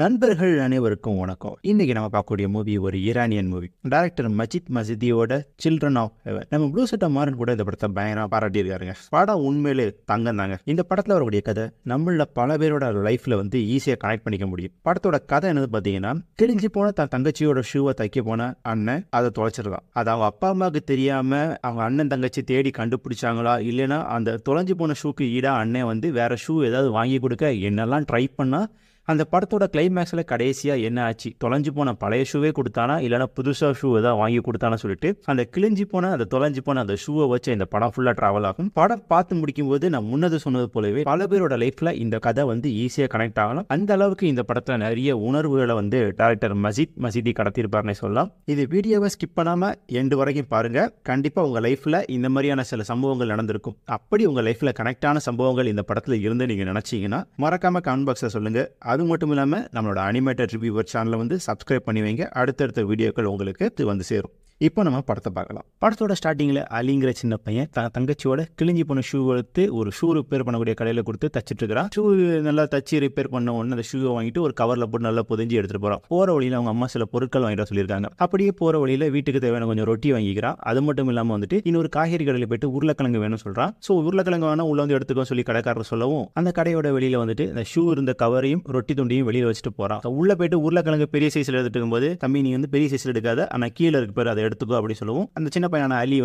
நண்பர்கள் அனைவருக்கும் வணக்கம். இன்னைக்கு நம்ம பார்க்கக்கூடிய மூவி ஒரு ஈரானியன் மூவி. டைரக்டர் மஜித் மசிதியோட சில்ட்ரன் ஆஃப் ஹெவன். நம்ம ப்ளூ சட்டை மாறன் கூட இந்த படத்தை பயங்கரமா பாராட்டியிருக்காருங்க. படம் உண்மையிலே தங்கம் தாங்க. இந்த படத்தில் வரக்கூடிய கதை நம்மள பல பேரோட லைஃப்ல ஈஸியாக கனெக்ட் பண்ணிக்க முடியும். படத்தோட கதை என்னது பார்த்தீங்கன்னா, கிழிஞ்சு போன தன் தங்கச்சியோட ஷூவை தைக்க போன அண்ணன் அதை தொலைச்சிருக்கான். அது அவங்க அப்பா அம்மாவுக்கு தெரியாம அவங்க அண்ணன் தங்கச்சி தேடி கண்டுபிடிச்சாங்களா, இல்லைன்னா அந்த தொலைஞ்சு போன ஷூக்கு ஈடா அண்ணன் வேற ஷூ ஏதாவது வாங்கி கொடுக்க என்னெல்லாம் ட்ரை பண்ணா அந்த படத்தோட கிளைமேக்ஸில் கடைசியாக என்ன ஆச்சு, தொலைஞ்சு போன பழைய ஷூவே கொடுத்தானா இல்லைனா புதுசாக ஷூ ஏதாவது வாங்கி கொடுத்தானா சொல்லிட்டு அந்த கிழிஞ்சு போன அந்த தொலைஞ்சு போன அந்த ஷூவை வச்சு இந்த படம் ஃபுல்லாக ட்ராவல் ஆகும். படம் பார்த்து முடிக்கும் போது நான் முன்னது சொன்னது போலவே பல பேரோட லைஃப்பில் இந்த கதை ஈஸியாக கனெக்ட் ஆகலாம். அந்த அளவுக்கு இந்த படத்தில் நிறைய உணர்வுகளை டைரக்டர் மஜித் மசிதி கடத்திருப்பாருன்னு சொல்லலாம். இது வீடியோவை ஸ்கிப் பண்ணாமல் எண்டு வரைக்கும் பாருங்கள். கண்டிப்பாக உங்கள் லைஃப்பில் இந்த மாதிரியான சில சம்பவங்கள் நடந்திருக்கும். அப்படி உங்கள் லைஃப்பில் கனெக்டான சம்பவங்கள் இந்த படத்தில் இருந்து நீங்கள் நினச்சிங்கன்னா மறக்காமல் கமெண்ட் பாக்ஸில் சொல்லுங்கள். அது மட்டும் இல்லாமல் நம்மளோட அனிமேட்டட் ரிவ்யூவர் சேனலை சப்ஸ்கிரைப் பண்ணி வைங்க. அடுத்தடுத்த வீடியோக்கள் உங்களுக்கு சேரும். இப்போ நம்ம படத்தை பார்க்கலாம். படத்தோட ஸ்டார்டிங்கில் அலிங்கிற சின்ன பையன் தங்கச்சியோட கிழிஞ்சி போன ஷூ எடுத்து ஒரு ஷூ ரிப்பேர் பண்ணக்கூடிய கடையில் கொடுத்து தச்சிட்டு இருக்கிறான். ஷூ நல்லா தச்சு ரிப்பேர் பண்ண உடனே அந்த ஷூவை வாங்கிட்டு ஒரு கவரில் போட்டு நல்லா பொதிஞ்சு எடுத்துகிட்டு போகிறான். போகிற வழியில் அவங்க அம்மா சில பொருட்கள் வாங்கிட்டு சொல்லியிருக்காங்க. அப்படியே போகிற வழியில் வீட்டுக்கு தேவையான கொஞ்சம் ரொட்டி வாங்கிக்கிறான். அது மட்டும் இல்லாமல் இன்னொரு காய்கறி கடையில் போயிட்டு உருளைக்கிழங்கு வேணும்னு சொல்கிறான். ஸோ உருளைக்கிழங்கு வேணா உள்ள எடுத்துக்கோ சொல்லி கடைக்காரர் சொல்லவும் அந்த கடையோட வெளியில் இந்த ஷூ இருந்த கவரையும் ரொட்டி துண்டியும் வெளியில் வச்சுட்டு போகிறான். உள்ள போயிட்டு உருளைக்கிழங்கு பெரிய சைஸில் எடுத்துட்டு இருக்கும்போது, தம்பி நீ பெரிய சைஸில் எடுக்காத, ஆனால் கீழே இருக்கு பேர் அதை எடுத்துக்கோ அப்படி சொல்லுவோம். அந்த சின்ன பையனான அலி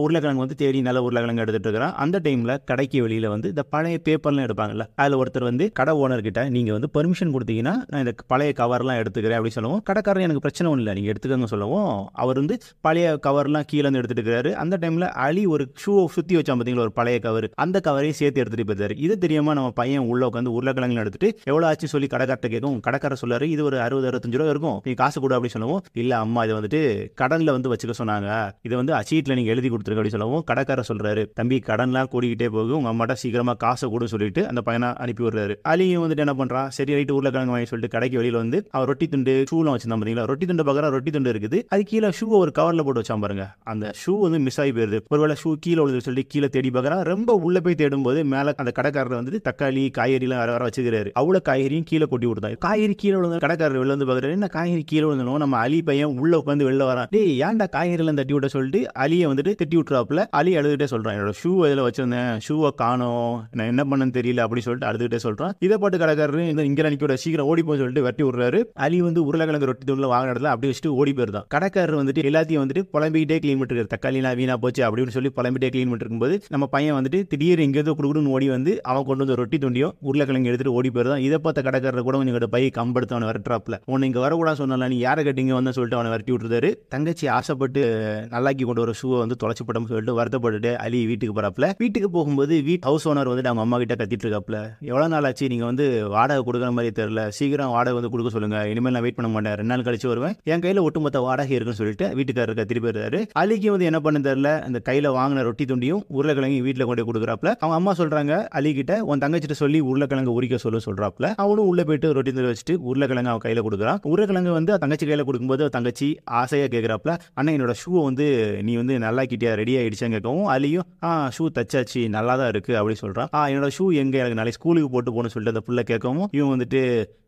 உருளைக்கிழங்கு தேடி நல்ல உருளைக்கிழங்கு எடுத்துட்டு இருக்கிறான். அந்த டைம்ல கடைக்கு வெளியில இந்த பழைய பேப்பர்லாம் எடுப்பாங்கல்ல, அதுல ஒருத்தர் கடை ஓனர் கிட்ட நீங்க பெர்மிஷன் கொடுத்தீங்கன்னா நான் இந்த பழைய கவர்லாம் எடுத்துக்கிறேன் அப்படி சொல்லவும், கடைக்காரர் எனக்கு பிரச்சனை ஒன்றும் இல்லை நீங்க எடுத்துக்கங்க சொல்லவும், அவர் பழைய கவர்லாம் கீழே எடுத்துட்டு இருக்கிறாரு. அந்த டைம்ல அலி ஒரு ஷூ சுத்தி வச்சான் பார்த்தீங்களா, ஒரு பழைய கவர், அந்த கவரையும் சேர்த்து எடுத்துட்டு போயிருந்தாரு. இது தெரியாம நம்ம பையன் உள்ள உட்காந்து உருளைக்கிழங்கு எடுத்துட்டு எவ்வளவு ஆச்சு சொல்லி கடைக்கார்ட்ட கேட்கும். கடைக்காரர் சொல்றாரு இது ஒரு 60-65 ரூபா இருக்கும், நீ காசு கொடு அப்படி சொல்லவும், இல்ல அம்மா இது கடன்ல வச்சுக்க சொன்னாங்க, இதை சீட்ல நீங்க எழுதி கொடுத்துருக்க அப்படி சொல்லவும், கடைக்காரர் சொல்றாரு தம்பி கடன்லாம் கூடிக்கிட்டே போகும், உங்க அம்மாட்ட சீக்கிரமா காசை கூட சொல்லிட்டு அந்த பையனை அனுப்பி விடுறாரு. அலியும் என்ன பண்றான், சரி ரைட்டு உருளைக்கிழங்கு வாங்கி சொல்லிட்டு கடைக்கு வெளியில அவர் ரொட்டி துண்டு ஷூலாம் வச்சிருந்தா பாத்தீங்களா, ரொட்டி துண்டு பக்கறா ரொட்டி துண்டு இருக்குது, அது கீழே ஷூ ஒரு கவர்ல போட்டு வச்சான் பாருங்க. அந்த ஷூ மிஸ் ஆகி போயிருது. ஒருவேளை ஷூ கீழே விழுது சொல்லிட்டு கீழே தேடி பார்க்கறா. ரொம்ப உள்ள போய் தேடும் போது மேல அந்த கடைக்காரர் தக்காளி காய்கறி எல்லாம் வர வச்சுக்கிறாரு. அவ்வளவு காய்கறியும் கீழே கொட்டி விடுறாரு. காய்கறி கீழே விழுந்த கடைக்காரர் வெளில பாக்குறாரு, என்ன காய்கறி கீழே விழுந்தனும், நம்ம அலி பையன் உள்ள உட்காந்து வெளில வரான், டேய் ஏன்டா காய்கறி எல்லாம் தட்டி விட சொல்லிட்டு அலியை திட்டி விட்டுறாப்புல. அலி அழுதுகிட்டே சொல்றான், என்னோட ஷூ அதில் வச்சிருந்தேன், ஷூவை காணோம், நான் என்ன பண்ணன்னு தெரியல அப்படி சொல்லிட்டு அழுதுகிட்டே சொல்றான். இதை போட்டு கடைக்காரரு இங்க நிக்க சீக்கிரம் ஓடி போய் சொல்லிட்டு வெட்டி விடுறாரு. அலி உருளைக்கிழங்கு ரொட்டி தூள்ல வாங்கின இடத்துல அப்படி வச்சுட்டு ஓடி போயிருந்தான். கடைக்காரர் எல்லாத்தையும் புலம்பிக்கிட்டே கிளீன் பண்ணிட்டு, தக்காளிலாம் வீணா போச்சு அப்படின்னு சொல்லி புலம்பிட்டே கிளீன் பண்ணிட்டு இருக்கும்போது நம்ம பையன் திடீர் எங்கேயோ குடுக்குன்னு ஓடி அவன் கொண்டு ரொட்டி துண்டியும் உருளைக்கிழங்கு எடுத்துட்டு ஓடி போயிருந்தான். இதை பார்த்த கடைக்காரர் கூட கொஞ்சம் பை கம்படுத்து அவனை வரட்டுறாப்புல, உன்னை இங்க வரக்கூடாது சொன்னால நீ யாரை கட்டிங்க வந்து சொல்லிட்டு அவனை வரட்டி விட்டுருந்தாரு. தங்கச்சி ஆசைப்பட்டு நல்லாக்கி கொண்டு வர ஷூவை தொலைச்சு போட்டோம்னு சொல்லிட்டு வருத்தப்பட்டுட்டு அலி வீட்டுக்கு போறாப்புல. வீட்டுக்கு போகும்போது ஹவுஸ் ஓனர் அவங்க அம்மா கிட்ட கத்திட்டு இருக்காப்புல, எவ்வளவு நாள் ஆச்சு நீங்க வாடகை கொடுக்குற மாதிரி தெரியல, சீக்கிரம் வாடகை கொடுக்க சொல்லுங்க, இனிமேல் நான் வெயிட் பண்ண மாட்டேன், 2 நாள் கழிச்சு வருவேன், என் கையில ஒட்டுமொத்த வாடகை இருக்குன்னு சொல்லிட்டு வீட்டுக்காரர் கத்திட்டு போயிருந்தாரு. அலிக்கு என்ன பண்ண தெரியல, அந்த கையில வாங்கின ரொட்டி துண்டியும் உருளைக்கிழங்கு வீட்டுல கொண்டு கொடுக்குறாப்புல. அவங்க அம்மா சொல்றாங்க அலி கிட்ட உன் தங்கச்சிட்ட சொல்லி உருளைக்கிழங்கு உரிக்க சொல்றாப்புல. அவனும் உள்ள போயிட்டு ரொட்டி துண்டி வச்சுட்டு உருளைக்கிழங்கு அவன் கையில கொடுக்குறான். உருளைக்கிழங்கு தங்கச்சி கையில கொடுக்கும்போது தங்கச்சி ஆசையா கேட்கிறாப்புல, அண்ணா என்னோட ஷூ நீ நல்லா கிட்டியா ரெடி ஆயிடுச்சான்னு கேட்கவும், அலியும் ஷூ தச்சாச்சு நல்லா தான் இருக்கு அப்படி சொல்றான். என்னோட ஷூ எங்க, எனக்கு நாளைக்கு ஸ்கூலுக்கு போட்டு போகணும்னு சொல்லிட்டு அந்த புள்ள கேட்கவும், இவன்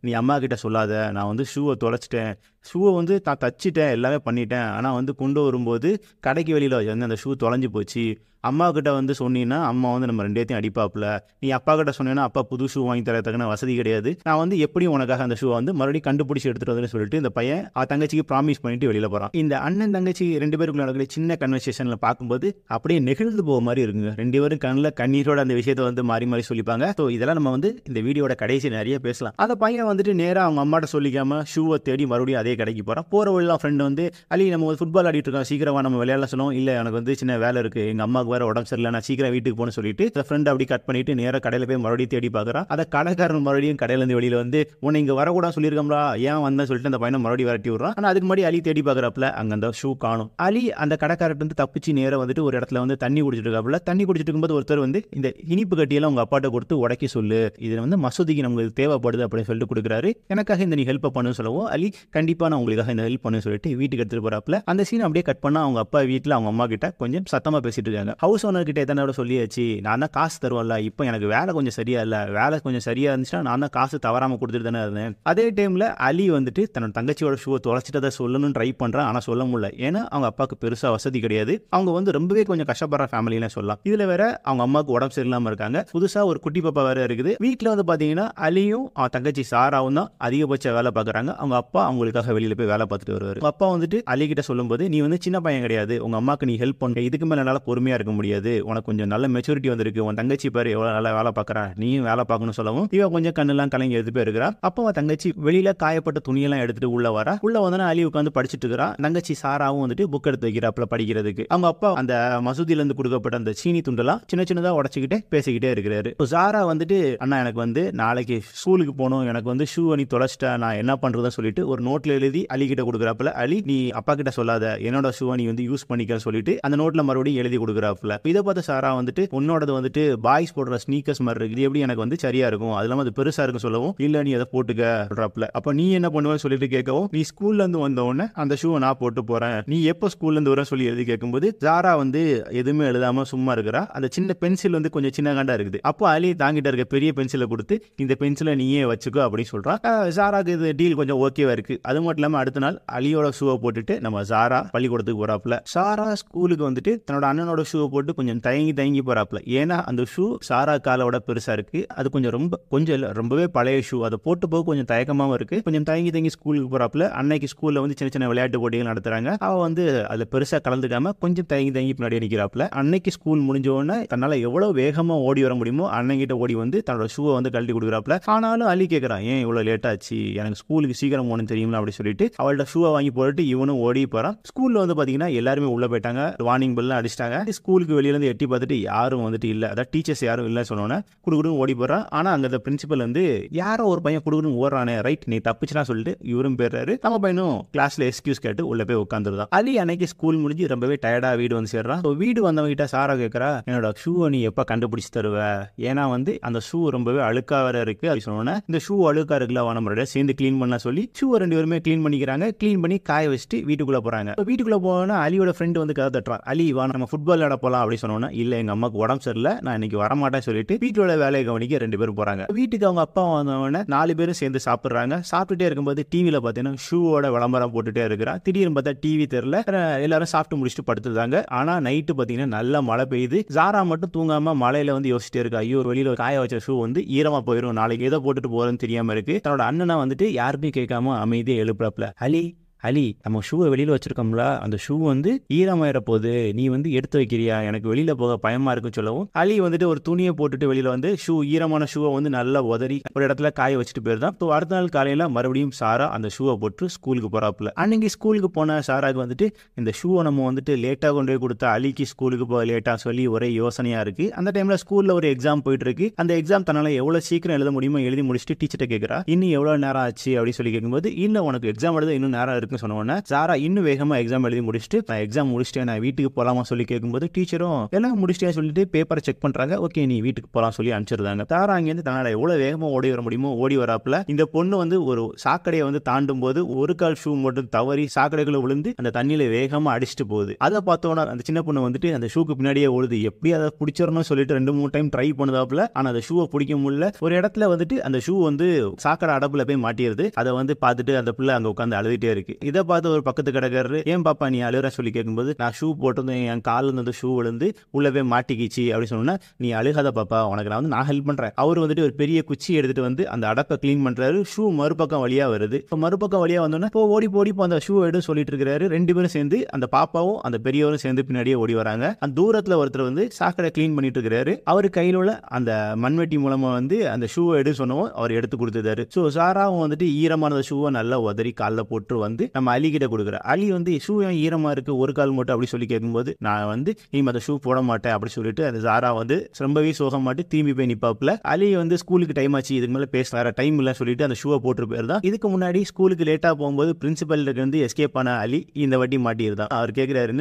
நீ அம்மா கிட்ட சொல்லாத, நான் ஷூவை தொலைச்சிட்டேன், ஷூவை நான் தச்சிட்டேன், எல்லாமே பண்ணிட்டேன், ஆனால் கொண்டு வரும்போது கடைக்கு வெளியில் அந்த ஷூ தொலைஞ்சு போச்சு, அம்மா கிட்ட சொன்னீங்கன்னா அம்மா நம்ம ரெண்டேத்தையும் அடிப்பாப்புல, நீ அப்பா கிட்ட சொன்னேன்னா அப்பா புது ஷூ வாங்கி தரத்துக்கான வசதி கிடையாது, நான் எப்படியும் உனக்காக அந்த ஷூவை மறுபடியும் கண்டுபிடிச்சி எடுத்துட்டு வந்து சொல்லிட்டு இந்த பையன் தங்கச்சிக்கு ப்ராமிஸ் பண்ணிட்டு வெளியில போறான். இந்த அண்ணன் தங்கச்சி 2 பேருக்குள்ள நடக்கிற சின்ன கன்வர்சேஷன்ல பார்க்கும்போது அப்படியே நெகிழ்ந்து போக மாதிரி இருக்குங்க. 2 பேரும் கண்ணில் கண்ணீரோட அந்த விஷயத்தை மாறி மாறி சொல்லிப்பாங்க. ஸோ இதெல்லாம் நம்ம இந்த வீடியோட கடைசி நிறைய பேசலாம். அந்த பையன் நேராக அவங்க அம்மாட்ட சொல்லிக்காம ஷூவை தேடி மறுபடியும் அதே கடைக்கு போறான். போற வழியெல்லாம் ஃப்ரெண்டு அலி நம்ம ஃபுட்பால் ஆடிட்டு இருக்கோம், சீக்கிரமா நம்ம விளையாட சொல்லுவோம், இல்ல எனக்கு சின்ன வேலை இருக்கு, எங்க அம்மாவுக்கு வேற உடம்பு சரியில்லை, நான் சீக்கிரம் வீட்டுக்கு போன்னு சொல்லிட்டு ஃப்ரெண்ட் அப்படி கட் பண்ணிட்டு நேராக கடையில் போய் மறுபடியும் தேடி பார்க்குறான். அதை கடைக்காரன் மறுபடியும் கடையில இருந்து வெளியில உன்னை இங்க வரக்கூடாது சொல்லியிருக்கோம்டா, ஏன் வந்தேன்னு சொல்லிட்டு அந்த பையனை மறுபடியும் விரட்டி விடுறான். ஆனால் அதுக்கு முன்னாடி அலி தேடி பார்க்குறப்பல அங்க அந்த ஷூ காணும். அலி அந்த கடைக்காரர்கிட்ட தப்பிச்சு நேரம் ஒரு இடத்துல தண்ணி குடிச்சிட்டு இருக்காப்புல. தண்ணி குடிச்சிட்டு இருக்கும்போது ஒருத்தர் இந்த இனிப்பு கட்டியெல்லாம் உங்க அப்பாட்ட கொடுத்து உடைக்க சொல்லு, இது மசூதிக்கு நமக்கு தேவைப்படுது அப்படின்னு சொல்லிட்டு கொடுக்குறாரு, எனக்காக இந்த நீ ஹெல்ப் பண்ணு சொல்லவும், அலி கண்டிப்பா நான் உங்களுக்காக இந்த ஹெல்ப் பண்ணு சொல்லிட்டு வீட்டுக்கு எடுத்துட்டு போறாப்புல. அந்த சீன் அப்படியே கட் பண்ணா அவங்க அப்பா வீட்டில் அவங்க அம்மா கிட்ட கொஞ்சம் சத்தமா பேசிட்டு இருக்காங்க. ஹவுஸ் ஓனர் கிட்ட எத்தனை தடவை சொல்லியாச்சு, நான் தான் காசு தருவேன்ல, இப்போ எனக்கு வேலை கொஞ்சம் சரியா இல்லை, வேலை கொஞ்சம் சரியா இருந்துச்சுன்னா நான் தான் காசு தவறாமல் கொடுத்துட்டு தானே இருந்தேன். அதே டைமில் அலி வந்துட்டு தன்னோட தங்கச்சியோட ஷூவை தொலைச்சிட்டதை சொல்லணும்னு ட்ரை பண்ணுறான். ஆனால் சொல்ல முடியல. ஏன்னா அவங்க அப்பாவுக்கு பெருசாக வசதி கிடையாது. அவங்க வந்து ரொம்பவே கொஞ்சம் கஷ்டப்படுற ஃபேமிலின்னு சொல்லலாம். இதில் வேற அவங்க அம்மாவுக்கு உடம்பு சரியில்லாமல் இருக்காங்க. புதுசாக ஒரு குட்டி பாப்பா வேற இருக்குது. வீட்டில் வந்து பார்த்தீங்கன்னா அலியும் அவன் தங்கச்சி சாராவும் தான் அதிகபட்ச வேலை பார்க்குறாங்க. அவங்க அப்பா அவங்களுக்காக வெளியில் போய் வேலை பார்த்துட்டு வருவார். அப்பா வந்துட்டு அலி கிட்ட சொல்லும்போது, நீ வந்து சின்ன பையன் கிடையாது, உங்க அம்மாக்கு நீ ஹெல்ப் பண்ண, இதுக்கு மேலே என்னால் பொறுமையாக இருக்க முடியாது, உனக்கு கொஞ்சம் நல்ல மெச்சூரிட்டி வந்திருக்கு, உன் தங்கச்சி பாரு எவ்வளோ நல்லா வேலை பார்க்குறா, நீயும் வேலை பார்க்கணும்னு சொல்லவும் இவன் கொஞ்சம் கண்ணெல்லாம் கலங்கி எடுத்து போய் இருக்கிறா. அப்போ அவன் தங்கச்சி வெளியில காயப்பட்ட துணியெல்லாம் எடுத்துட்டு உள்ள வரா. உள்ள வந்தோன்னா அலி உட்காந்து படிச்சுட்டு இருக்கிறா. தங்கச்சி சாராவும் வந்துட்டு புக் எடுத்து வைக்கிறாப்புல படிக்கிறதுக்கு. அவங்க அப்பா அந்த மசூதியில இருந்து கொடுக்கப்பட்ட அந்த சீனி துண்டெல்லாம் சின்ன சின்னதா உடச்சிக்கிட்டே பேசிக்கிட்டே இருக்கிறாரு. சாரா வந்துட்டு, அண்ணா எனக்கு வந்து நாளைக்கு ஸ்கூலுக்கு போகணும், எனக்கு வந்து ஷூ அணி தொலைச்சிட்டா, நான் என்ன பண்றதுன்னு சொல்லிட்டு ஒரு நோட்ல எழுதி அலி கிட்ட கொடுக்குறாப்புல. அலி, நீ அப்பா கிட்ட சொல்லாத, என்னோட ஷூ அணி வந்து யூஸ் பண்ணிக்க சொல்லிட்டு அந்த நோட்ல மறுபடியும் எழுதி கொடுக்குறாப்புல. இதை பார்த்து சாரா வந்துட்டு, உன்னோடது வந்துட்டு பாய்ஸ் போடுற ஸ்னீக்கர்ஸ் மாதிரி இருக்கு, இது எப்படி எனக்கு வந்து சரியா இருக்கும், அது இல்லாம அது பெருசா இருக்கும் சொல்லவும், இல்ல நீ அதை போட்டுக்க சொல்றாப்புல. அப்ப நீ என்ன பண்ணுவேன்னு சொல்லிட்டு கேட்கவும், நீ ஸ்கூல்ல இருந்து வந்த உடனே அந்த ஷூவை நான் போட்டு போறேன், நீ எப்போ ஸ்கூல்ல இருந்து வர சொல்லி எழுதி கேட்கும்போது சாரா வந்து எதுவுமே எழுதாம சும்மா இருக்கிறா. அந்த சின்ன பென்சில் வந்து கொஞ்சம் சின்ன காண்டா இருக்குது. அப்போ அலி தாங்கிட்ட இருக்க பெரிய பென்சிலை கொடுத்து, இந்த பென்சிலை நீயே வச்சுக்கோ அப்படின்னு சொல்றான். சாராக்கு இது டீல் கொஞ்சம் ஓகேவா இருக்கு. அது மட்டும் இல்லாம அடுத்த நாள் அலியோட ஷூவை போட்டுட்டு நம்ம சாரா பள்ளிக்கூடத்துக்கு போறாப்புல. சாரா ஸ்கூலுக்கு வந்துட்டு தன்னோட அண்ணனோட ஷூவை போட்டு கொஞ்சம் தயங்கி போறாப்புல. ஏன்னா அந்த ஷூ சாரா காலோட பெருசா இருக்கு. அது கொஞ்சம் ரொம்பவே பழைய ஷூ. அதை போட்டு போக கொஞ்சம் தயக்கமாவும் இருக்கு. கொஞ்சம் தயங்கி ஸ்கூலுக்கு போறாப்புல. அன்னைக்கு ஸ்கூல்ல வந்து சின்ன சின்ன விளையாட்டு போட்டிகள் நடத்துறாங்க. அவ வந்து அதுல பெருசா கலந்துக்காம கொஞ்சம் தயங்கி பின்னாடி நிற்கிறாப்புல. அன்னைக்கு ஸ்கூல் முடிஞ்ச உடனே தன்னால எவ்வளவு வேகமா ஓடி வர முடியுமோ அன்னைக்கிட்ட ஓடி வந்து தன்னோட ஷூவை வந்து கழட்டி கொடுக்குறாப்புல. ஆனாலும் அலி கேட்கறான், ஏன் இவ்வளவு லேட் ஆச்சு, எனக்கு ஸ்கூலுக்கு சீக்கிரம் போகணும்னு தெரியுமா அப்படி சொல்லிட்டு அவள்கிட்ட ஷூவை வாங்கி போட்டு இவனும் ஓடி போறான். ஸ்கூல்ல வந்து பாத்தீங்கன்னா எல்லாருமே உள்ள போயிட்டாங்க. வார்னிங் பெல்லாம் அடிச்சிட்டாங்க. ஸ்கூலுக்கு வெளியில இருந்து எட்டி பார்த்துட்டு யாரும் வந்துட்டு இல்ல, அதாவது டீச்சர்ஸ் யாரும் இல்ல சொன்னோன்னே குடுக்குன்னு ஓடி போறான். ஆனா அங்க பிரின்சிபல் வந்து, யாரோ ஒரு பையன் குடுக்குன்னு ஓடுறானே, ரைட் நீ தப்பிச்சுனா சொல்லிட்டு இவரும் போயிடுறாரு. நம்ம பையனும் கிளாஸ்ல எக்ஸ்கியூஸ் கேட்டு உள்ள போய் உட்காந்துருதான். அலி அன்னைக்கு ஸ்கூல் முடிஞ்சு ரொம்பவே டயர்டா வீடு வந்து சேர்றான். வீடு வந்தவங்க கிட்ட சாரா கேட்கறா, என்னோட ஷூவை நீ எப்ப கண்டுபிடிச்சு தருவ, ஏன்னா வந்து அந்த ஷூ ரொம்பவே அழுக்கா வேற இருக்கு அப்படி சொன்னோன்னே, இந்த ஷூ அழுக்கா இருக்குல்ல, நம்மளோட சேர்ந்து கிளீன் பண்ண சொல்லி ஷூவை 2 பேருமே கிளீன் பண்ணிக்கிறாங்க. கிளீன் பண்ணி காய வச்சுட்டு வீட்டுக்குள்ள போறாங்க. வீட்டுக்குள்ள போனா அலியோட ஃப்ரெண்ட் வந்து கதை தட்டுறான். அலி வா நம்ம ஃபுட்பால் விளையாட போலாம் அப்படி சொன்னோன்னா, இல்ல எங்க அம்மாக்கு உடம்பு சரியில்லை, நான் இன்னைக்கு வரமாட்டேன் சொல்லிட்டு வீட்டோட வேலையை கவனிக்க 2 பேரும் போறாங்க. வீட்டுக்கு அவங்க அப்பா வந்தவொடனே 4 பேரும் சேர்ந்து சாப்பிடுறாங்க. சாப்பிட்டுட்டே இருக்கும்போது டிவியில பாத்தீங்கன்னா ஷூவோட விளம்பரம் போட்டுட்டே இருக்கிறான். திடீர்னு பார்த்தா டிவி தெரியல, எல்லாரும் சாப்பிட்டு முடிச்சுட்டு படுத்துட்டாங்க. ஆனா நைட்டு பாத்தீங்கன்னா நல்லா மழை பெய்யுது. ஜாரா மட்டும் தூங்காம மழையில வந்து யோசிச்சுட்டே இருக்கா, ஐயோ வெளியில காய வச்ச ஷூ வந்து ஈரமா போயிடும், நாளைக்கு எதை போட்டுட்டு போறதுன்னு தெரியாம இருக்கு. தன்னோட அண்ணனை வந்துட்டு யாருமே கேட்காம அமைதியா எழுப்புறாப்ல. அலி நம்ம ஷூவை வெளியில் வச்சிருக்கோம்ல, அந்த ஷூ வந்து ஈரமாயிர போகுது, நீ வந்து எடுத்து வைக்கிறியா, எனக்கு வெளியில போக பயமா இருக்குன்னு சொல்லவும் அலி வந்துட்டு ஒரு துணியை போட்டுட்டு வெளியில வந்து ஈரமான ஷூவை வந்து நல்லா உதறி ஒரு இடத்துல காய வச்சுட்டு போயிருந்தான். ஸோ அடுத்த நாள் காலையில மறுபடியும் சாரா அந்த ஷூவை போட்டு ஸ்கூலுக்கு போறாப்புல. அன்னைக்கு ஸ்கூலுக்கு போன சாராக்கு வந்துட்டு இந்த ஷூவை நம்ம வந்துட்டு லேட்டா கொண்டு போய் கொடுத்தா அலிக்கு ஸ்கூலுக்கு போக லேட்டா சொல்லி ஒரே யோசனையா இருக்கு. அந்த டைம்ல ஸ்கூல்ல ஒரு எக்ஸாம் போயிட்டு இருக்கு. அந்த எக்ஸாம் தன்னால எவ்வளவு சீக்கிரம் எழுத முடியுமோ எழுதி முடிச்சுட்டு டீச்சர்ட்ட கேட்கறா, இன்னும் எவ்வளவு நேரம் ஆச்சு அப்படின்னு சொல்லி கேட்கும்போது, இல்ல உனக்கு எக்ஸாம் எழுத இன்னும் நேரம் இருக்கு சொன்ன சாரா இன்னும் வேகமா எக்ஸாம் எழுதி முடிச்சுட்டு, நான் எக்ஸாம் முடிச்சிட்டேன், நான் வீட்டுக்கு போலாமா சொல்லி கேட்கும்போது டீச்சரும் எல்லாம் முடிச்சிட்டேன்னு சொல்லிட்டு பேப்பரை செக் பண்றாங்க. ஓகே நீ வீட்டுக்கு போலாம் சொல்லி அனுப்பிச்சிருந்தாங்க. சாரா அங்கேருந்து தன்னால எவ்வளவு வேகமா ஓடி வர முடியுமோ ஓடி வராப்புல. இந்த பொண்ணு வந்து ஒரு சாக்கடையை வந்து தாண்டும் போது ஒரு கால் ஷூ மட்டும் தவறி சாக்கடைக்குள்ள விழுந்து அந்த தண்ணியில வேகமா அடிச்சுட்டு போகுது. அதை பார்த்தோன்னா அந்த சின்ன பொண்ணு வந்துட்டு அந்த ஷூக்கு பின்னாடியே ஓடுது. எப்படி அதை பிடிச்சிடணும்னு சொல்லிட்டு 2-3 டைம் ட்ரை பண்ணுதாப்புல. ஆனா அந்த ஷூவை பிடிக்க முடியல. ஒரு இடத்துல வந்துட்டு அந்த ஷூ வந்து சாக்கடை அடப்புல போய் மாட்டிடுது. அதை வந்து பார்த்துட்டு அந்த பிள்ளை அங்க உட்காந்து அழுதுட்டே இருக்கு. இதை பார்த்து ஒரு பக்கத்து கடைக்காரரு, ஏன் பாப்பா நீ அழுகிற சொல்லி கேட்கும்போது, நான் ஷூ போட்டிருந்தேன், என் காலில் இருந்து ஷூ விழுந்து உள்ளவே மாட்டிக்கிச்சு அப்படி சொன்னா, நீ அழுகாத பாப்பா, உனக்கு நான் வந்து நான் ஹெல்ப் பண்றேன். அவர் வந்துட்டு ஒரு பெரிய குச்சி எடுத்துட்டு வந்து அந்த அடப்பை கிளீன் பண்றாரு. ஷூ மறுபக்கம் வழியா வருது. இப்போ மறுபக்கம் வழியா வந்தோன்னா இப்போ ஓடி அந்த ஷூ எடுத்து சொல்லிட்டு இருக்கிறாரு. 2 பேரும் சேர்ந்து அந்த பாப்பாவும் அந்த பெரியவரும் சேர்ந்து பின்னாடியே ஓடி வராங்க. அந்த தூரத்துல ஒருத்தர் வந்து சாக்கடை கிளீன் பண்ணிட்டு இருக்கிறாரு. அவர் கையில் உள்ள அந்த மண்வெட்டி மூலமா வந்து அந்த ஷூவை எடுத்து சொன்னவும் அவர் எடுத்து கொடுத்துட்டாரு. ஸோ சாராவும் வந்துட்டு ஈரமான ஷூவை நல்லா உதறி காலில் போட்டு வந்து நம்ம அலி கிட்ட கொடுக்குற. அலி வந்து ஷூ ஈரமா இருக்கு ஒரு கால் மட்டும் அப்படி சொல்லி கேட்கும்போது, நான் வந்து நீ அந்த ஷூ போட மாட்டேன் அப்படி சொல்லிட்டு அந்த சாரா வந்து ரொம்பவே சோகமாட்டு திரும்பி போய் நிப்பாப்புல. அலி வந்து ஸ்கூலுக்கு டைம் ஆச்சு, இதுக்கு மேலே பேச வேற டைம் இல்லை சொல்லிட்டு அந்த ஷூவை போட்டு போயிருந்தான். இதுக்கு முன்னாடி ஸ்கூலுக்கு லேட்டா போகும்போது பிரின்சிபல் இருந்து எஸ்கேப் ஆன அலி இந்த வாட்டி மாட்டியிருந்தான். அவர் கேட்கிறாரு,